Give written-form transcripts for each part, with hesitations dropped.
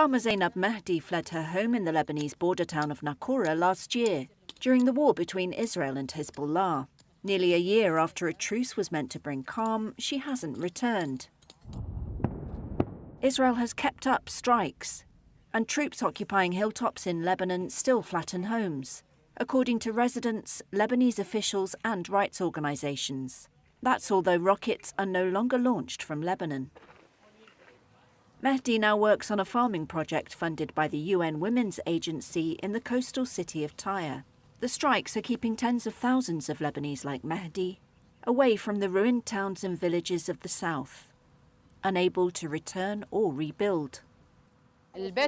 Farmer Zainab Mehdi fled her home in the Lebanese border town of Naqoura last year, during the war between Israel and Hezbollah. Nearly a year after a truce was meant to bring calm, she hasn't returned. Israel has kept up strikes, and troops occupying hilltops in Lebanon still flatten homes, according to residents, Lebanese officials and rights organisations. That's although rockets are no longer launched from Lebanon. Mehdi now works on a farming project funded by the UN Women's Agency in the coastal city of Tyre. The strikes are keeping tens of thousands of Lebanese like Mehdi away from the ruined towns and villages of the south, unable to return or rebuild.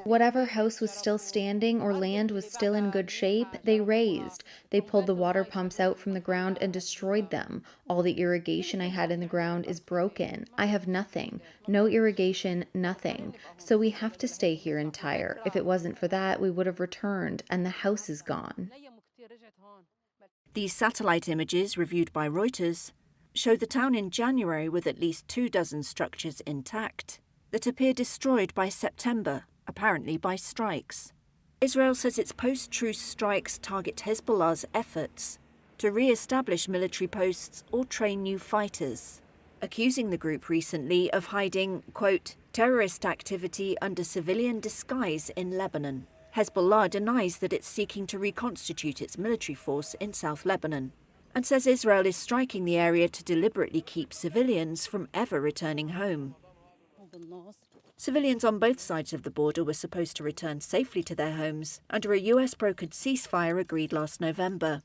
Whatever house was still standing or land was still in good shape, they razed. They pulled the water pumps out from the ground and destroyed them. All the irrigation I had in the ground is broken. I have nothing. No irrigation, nothing. So we have to stay here in Tyre. If it wasn't for that, we would have returned, and the house is gone. These satellite images, reviewed by Reuters, show the town in January with at least 24 structures intact that appear destroyed by September, apparently by strikes. Israel says its post-truce strikes target Hezbollah's efforts to re-establish military posts or train new fighters, accusing the group recently of hiding, quote, terrorist activity under civilian disguise in Lebanon. Hezbollah denies that it's seeking to reconstitute its military force in South Lebanon and says Israel is striking the area to deliberately keep civilians from ever returning home. Civilians on both sides of the border were supposed to return safely to their homes under a US-brokered ceasefire agreed last November.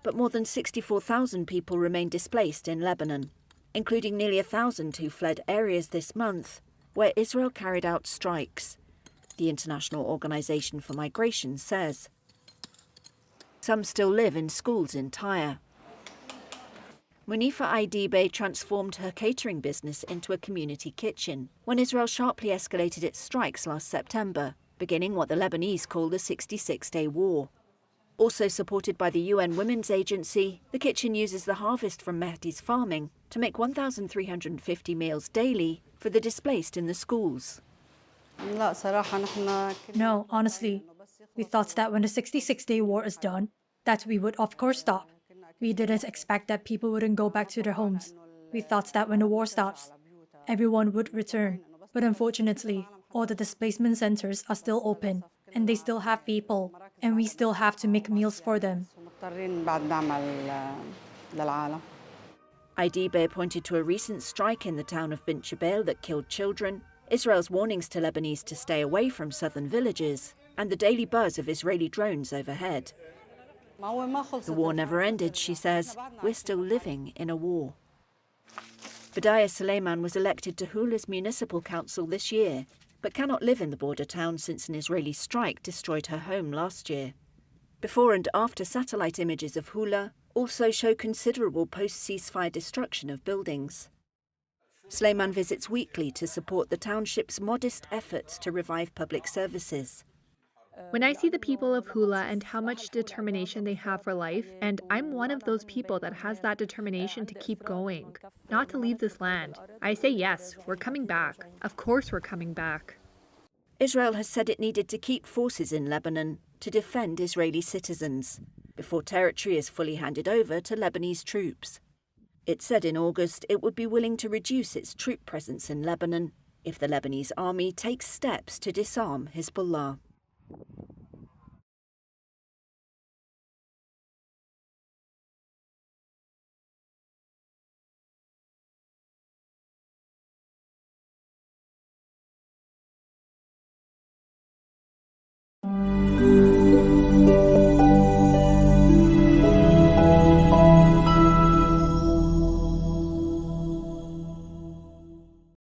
But more than 64,000 people remain displaced in Lebanon, including nearly 1,000 who fled areas this month where Israel carried out strikes, the International Organization for Migration says. Some still live in schools in Tyre. Munifa Aidibe transformed her catering business into a community kitchen when Israel sharply escalated its strikes last September, beginning what the Lebanese call the 66-day war. Also supported by the UN Women's Agency, the kitchen uses the harvest from Mehdi's farming to make 1,350 meals daily for the displaced in the schools. No, honestly, we thought that when the 66-day war is done, that we would of course stop. We didn't expect that people wouldn't go back to their homes. We thought that when the war stops, everyone would return. But unfortunately, all the displacement centers are still open, and they still have people, and we still have to make meals for them. Aidibe pointed to a recent strike in the town of Bint Jbeil that killed children, Israel's warnings to Lebanese to stay away from southern villages, and the daily buzz of Israeli drones overhead. The war never ended, she says. We're still living in a war. Badiah Suleiman was elected to Hula's municipal council this year, but cannot live in the border town since an Israeli strike destroyed her home last year. Before and after satellite images of Hula also show considerable post-ceasefire destruction of buildings. Suleiman visits weekly to support the township's modest efforts to revive public services. When I see the people of Hula and how much determination they have for life, and I'm one of those people that has that determination to keep going, not to leave this land, I say yes, we're coming back. Of course we're coming back. Israel has said it needed to keep forces in Lebanon to defend Israeli citizens before territory is fully handed over to Lebanese troops. It said in August it would be willing to reduce its troop presence in Lebanon if the Lebanese army takes steps to disarm Hezbollah.